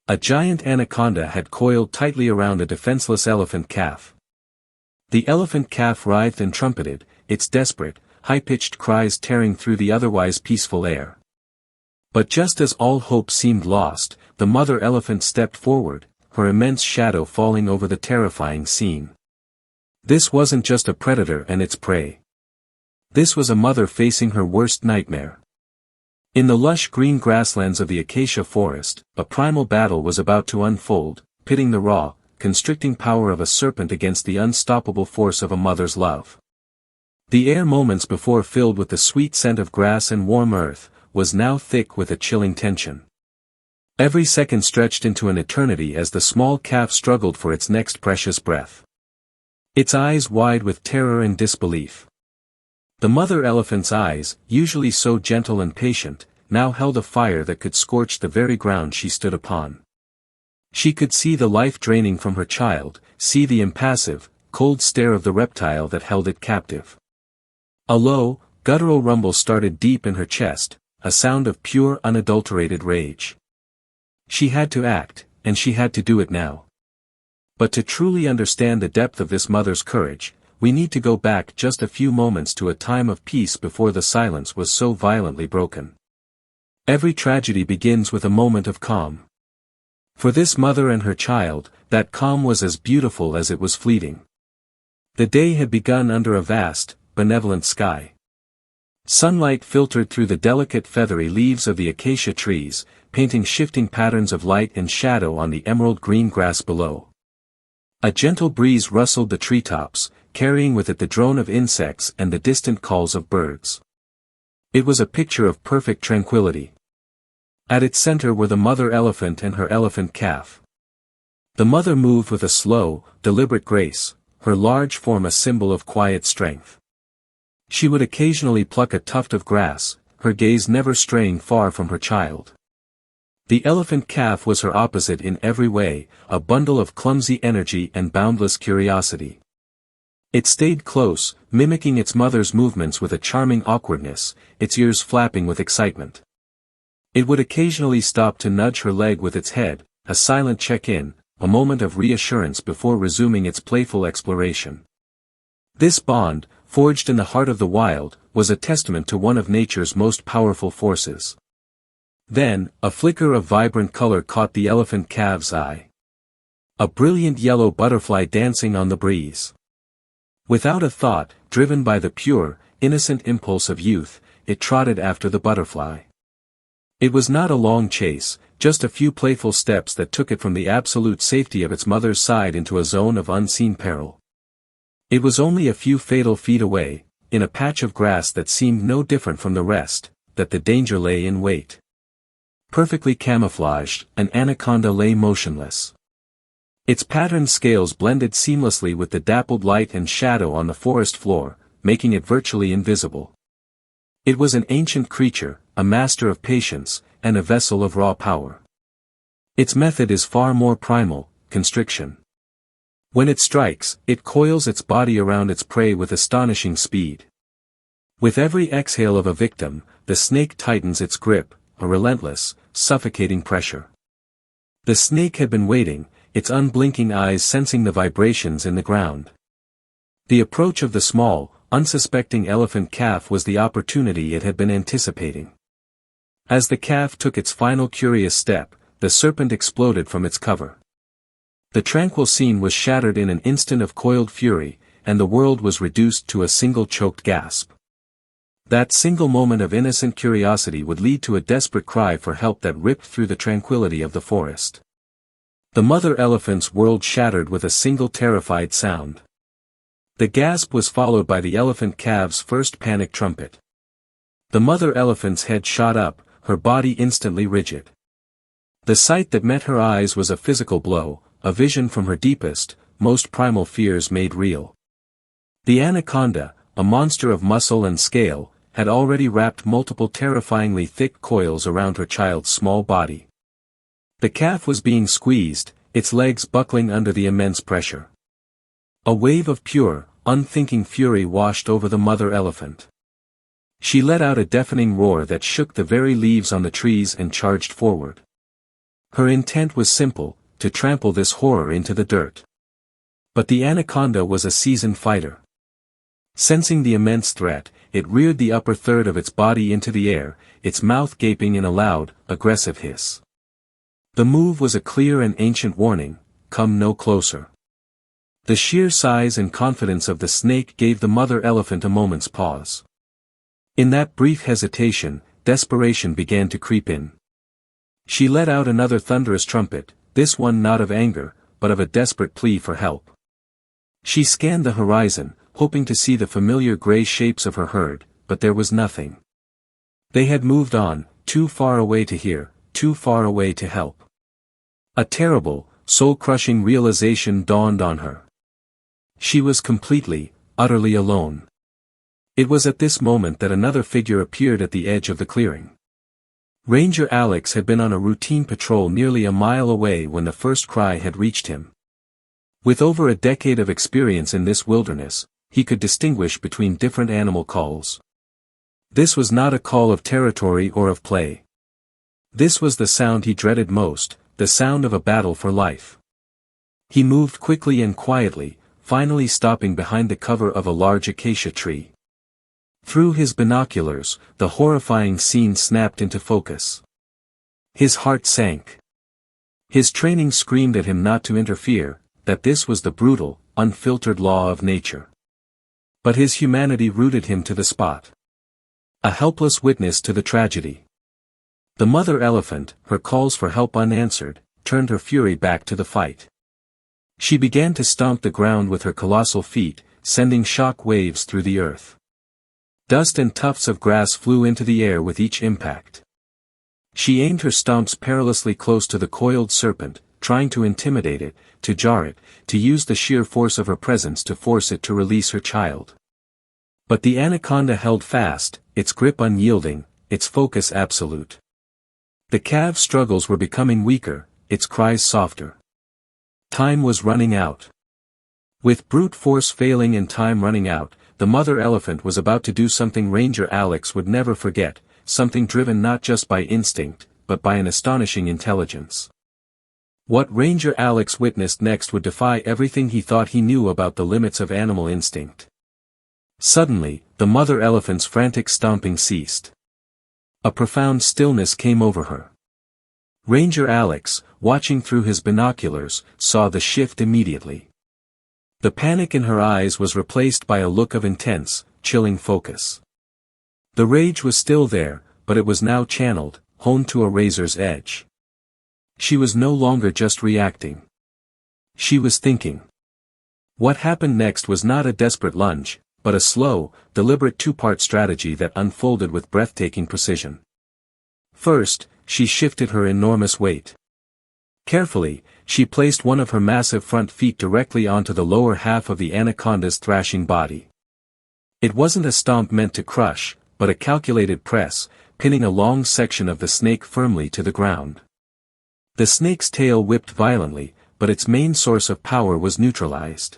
A giant anaconda had coiled tightly around a defenseless elephant calf. The elephant calf writhed and trumpeted, its desperate, high-pitched cries tearing through the otherwise peaceful air. But just as all hope seemed lost, the mother elephant stepped forward, her immense shadow falling over the terrifying scene. This wasn't just a predator and its prey. This was a mother facing her worst nightmare. In the lush green grasslands of the acacia forest, a primal battle was about to unfold, pitting the raw, constricting power of a serpent against the unstoppable force of a mother's love. The air moments before filled with the sweet scent of grass and warm earth, was now thick with a chilling tension. Every second stretched into an eternity as the small calf struggled for its next precious breath. Its eyes wide with terror and disbelief. The mother elephant's eyes, usually so gentle and patient, now held a fire that could scorch the very ground she stood upon. She could see the life draining from her child, see the impassive, cold stare of the reptile that held it captive. A low, guttural rumble started deep in her chest, a sound of pure unadulterated rage. She had to act, and she had to do it now. But to truly understand the depth of this mother's courage, we need to go back just a few moments to a time of peace before the silence was so violently broken. Every tragedy begins with a moment of calm. For this mother and her child, that calm was as beautiful as it was fleeting. The day had begun under a vast, benevolent sky. Sunlight filtered through the delicate feathery leaves of the acacia trees, painting shifting patterns of light and shadow on the emerald green grass below. A gentle breeze rustled the treetops, carrying with it the drone of insects and the distant calls of birds. It was a picture of perfect tranquility. At its center were the mother elephant and her elephant calf. The mother moved with a slow, deliberate grace, her large form a symbol of quiet strength. She would occasionally pluck a tuft of grass, her gaze never straying far from her child. The elephant calf was her opposite in every way, a bundle of clumsy energy and boundless curiosity. It stayed close, mimicking its mother's movements with a charming awkwardness, its ears flapping with excitement. It would occasionally stop to nudge her leg with its head, a silent check-in, a moment of reassurance before resuming its playful exploration. This bond, forged in the heart of the wild, was a testament to one of nature's most powerful forces. Then, a flicker of vibrant color caught the elephant calf's eye. A brilliant yellow butterfly dancing on the breeze. Without a thought, driven by the pure, innocent impulse of youth, it trotted after the butterfly. It was not a long chase, just a few playful steps that took it from the absolute safety of its mother's side into a zone of unseen peril. It was only a few fatal feet away, in a patch of grass that seemed no different from the rest, that the danger lay in wait. Perfectly camouflaged, an anaconda lay motionless. Its patterned scales blended seamlessly with the dappled light and shadow on the forest floor, making it virtually invisible. It was an ancient creature, a master of patience, and a vessel of raw power. Its method is far more primal, constriction. When it strikes, it coils its body around its prey with astonishing speed. With every exhale of a victim, the snake tightens its grip, a relentless, suffocating pressure. The snake had been waiting, its unblinking eyes sensing the vibrations in the ground. The approach of the small, unsuspecting elephant calf was the opportunity it had been anticipating. As the calf took its final curious step, the serpent exploded from its cover. The tranquil scene was shattered in an instant of coiled fury, and the world was reduced to a single choked gasp. That single moment of innocent curiosity would lead to a desperate cry for help that ripped through the tranquility of the forest. The mother elephant's world shattered with a single terrified sound. The gasp was followed by the elephant calf's first panic trumpet. The mother elephant's head shot up, her body instantly rigid. The sight that met her eyes was a physical blow, a vision from her deepest, most primal fears made real. The anaconda, a monster of muscle and scale, had already wrapped multiple terrifyingly thick coils around her child's small body. The calf was being squeezed, its legs buckling under the immense pressure. A wave of pure, unthinking fury washed over the mother elephant. She let out a deafening roar that shook the very leaves on the trees and charged forward. Her intent was simple, to trample this horror into the dirt. But the anaconda was a seasoned fighter. Sensing the immense threat, it reared the upper third of its body into the air, its mouth gaping in a loud, aggressive hiss. The move was a clear and ancient warning: come no closer. The sheer size and confidence of the snake gave the mother elephant a moment's pause. In that brief hesitation, desperation began to creep in. She let out another thunderous trumpet, this one not of anger, but of a desperate plea for help. She scanned the horizon, hoping to see the familiar gray shapes of her herd, but there was nothing. They had moved on, too far away to hear, too far away to help. A terrible, soul-crushing realization dawned on her. She was completely, utterly alone. It was at this moment that another figure appeared at the edge of the clearing. Ranger Alex had been on a routine patrol nearly a mile away when the first cry had reached him. With over a decade of experience in this wilderness, he could distinguish between different animal calls. This was not a call of territory or of play. This was the sound he dreaded most, the sound of a battle for life. He moved quickly and quietly, finally stopping behind the cover of a large acacia tree. Through his binoculars, the horrifying scene snapped into focus. His heart sank. His training screamed at him not to interfere, that this was the brutal, unfiltered law of nature. But his humanity rooted him to the spot. A helpless witness to the tragedy. The mother elephant, her calls for help unanswered, turned her fury back to the fight. She began to stomp the ground with her colossal feet, sending shock waves through the earth. Dust and tufts of grass flew into the air with each impact. She aimed her stomps perilously close to the coiled serpent, trying to intimidate it, to jar it, to use the sheer force of her presence to force it to release her child. But the anaconda held fast, its grip unyielding, its focus absolute. The calf's struggles were becoming weaker, its cries softer. Time was running out. With brute force failing and time running out, the mother elephant was about to do something Ranger Alex would never forget, something driven not just by instinct, but by an astonishing intelligence. What Ranger Alex witnessed next would defy everything he thought he knew about the limits of animal instinct. Suddenly, the mother elephant's frantic stomping ceased. A profound stillness came over her. Ranger Alex, watching through his binoculars, saw the shift immediately. The panic in her eyes was replaced by a look of intense, chilling focus. The rage was still there, but it was now channeled, honed to a razor's edge. She was no longer just reacting. She was thinking. What happened next was not a desperate lunge, but a slow, deliberate two-part strategy that unfolded with breathtaking precision. First, she shifted her enormous weight. Carefully, she placed one of her massive front feet directly onto the lower half of the anaconda's thrashing body. It wasn't a stomp meant to crush, but a calculated press, pinning a long section of the snake firmly to the ground. The snake's tail whipped violently, but its main source of power was neutralized.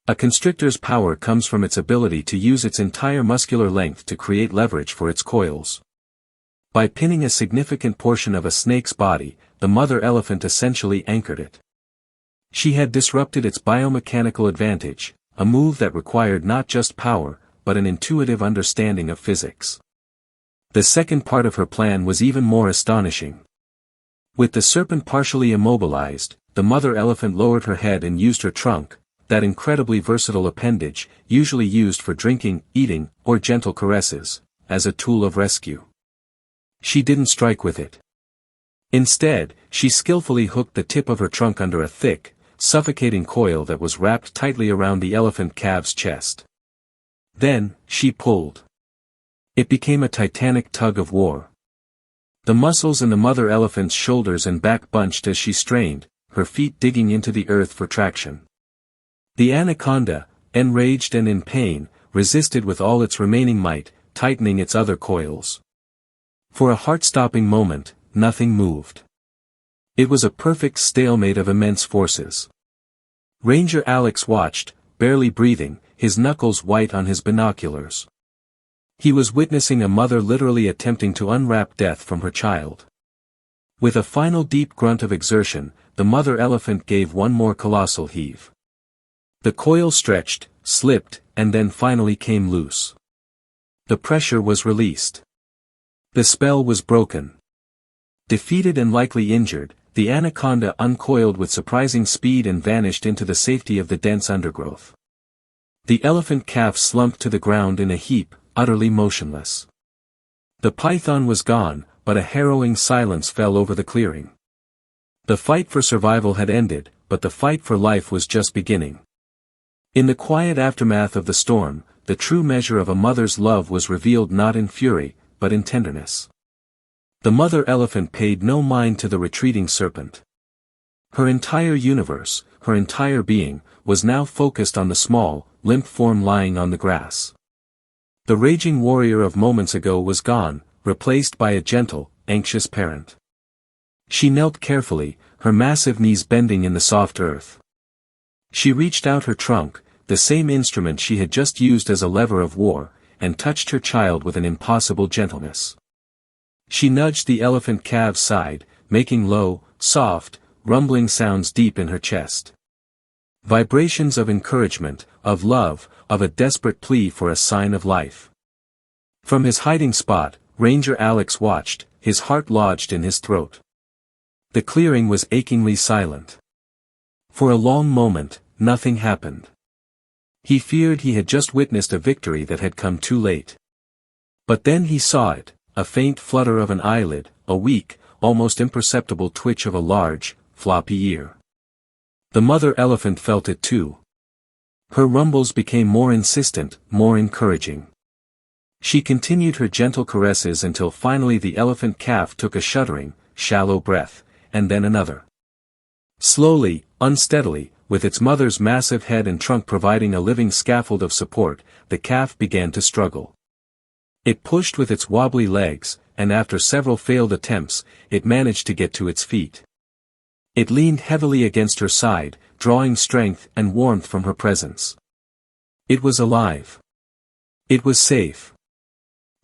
A constrictor's power comes from its ability to use its entire muscular length to create leverage for its coils. By pinning a significant portion of a snake's body, the mother elephant essentially anchored it. She had disrupted its biomechanical advantage, a move that required not just power, but an intuitive understanding of physics. The second part of her plan was even more astonishing. With the serpent partially immobilized, the mother elephant lowered her head and used her trunk, that incredibly versatile appendage, usually used for drinking, eating, or gentle caresses, as a tool of rescue. She didn't strike with it. Instead, she skillfully hooked the tip of her trunk under a thick, suffocating coil that was wrapped tightly around the elephant calf's chest. Then, she pulled. It became a titanic tug of war. The muscles in the mother elephant's shoulders and back bunched as she strained, her feet digging into the earth for traction. The anaconda, enraged and in pain, resisted with all its remaining might, tightening its other coils. For a heart-stopping moment, nothing moved. It was a perfect stalemate of immense forces. Ranger Alex watched, barely breathing, his knuckles white on his binoculars. He was witnessing a mother literally attempting to unwrap death from her child. With a final deep grunt of exertion, the mother elephant gave one more colossal heave. The coil stretched, slipped, and then finally came loose. The pressure was released. The spell was broken. Defeated and likely injured, the anaconda uncoiled with surprising speed and vanished into the safety of the dense undergrowth. The elephant calf slumped to the ground in a heap, utterly motionless. The python was gone, but a harrowing silence fell over the clearing. The fight for survival had ended, but the fight for life was just beginning. In the quiet aftermath of the storm, the true measure of a mother's love was revealed not in fury, but in tenderness. The mother elephant paid no mind to the retreating serpent. Her entire universe, her entire being, was now focused on the small, limp form lying on the grass. The raging warrior of moments ago was gone, replaced by a gentle, anxious parent. She knelt carefully, her massive knees bending in the soft earth. She reached out her trunk, the same instrument she had just used as a lever of war, and touched her child with an impossible gentleness. She nudged the elephant calf's side, making low, soft, rumbling sounds deep in her chest. Vibrations of encouragement, of love, of a desperate plea for a sign of life. From his hiding spot, Ranger Alex watched, his heart lodged in his throat. The clearing was achingly silent. For a long moment, nothing happened. He feared he had just witnessed a victory that had come too late. But then he saw it, a faint flutter of an eyelid, a weak, almost imperceptible twitch of a large, floppy ear. The mother elephant felt it too. Her rumbles became more insistent, more encouraging. She continued her gentle caresses until finally the elephant calf took a shuddering, shallow breath, and then another. Slowly, unsteadily, with its mother's massive head and trunk providing a living scaffold of support, the calf began to struggle. It pushed with its wobbly legs, and after several failed attempts, it managed to get to its feet. It leaned heavily against her side, drawing strength and warmth from her presence. It was alive. It was safe.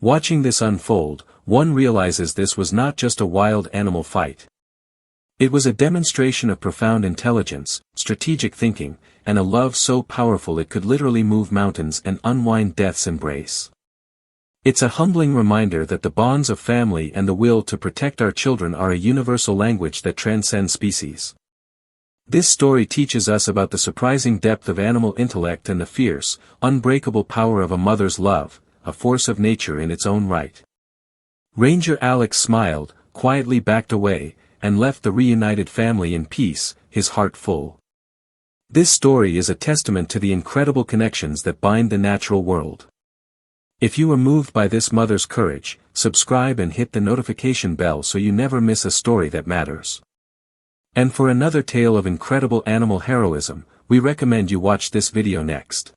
Watching this unfold, one realizes this was not just a wild animal fight. It was a demonstration of profound intelligence, strategic thinking, and a love so powerful it could literally move mountains and unwind death's embrace. It's a humbling reminder that the bonds of family and the will to protect our children are a universal language that transcends species. This story teaches us about the surprising depth of animal intellect and the fierce, unbreakable power of a mother's love, a force of nature in its own right. Ranger Alex smiled, quietly backed away, and left the reunited family in peace, his heart full. This story is a testament to the incredible connections that bind the natural world. If you are moved by this mother's courage, subscribe and hit the notification bell so you never miss a story that matters. And for another tale of incredible animal heroism, we recommend you watch this video next.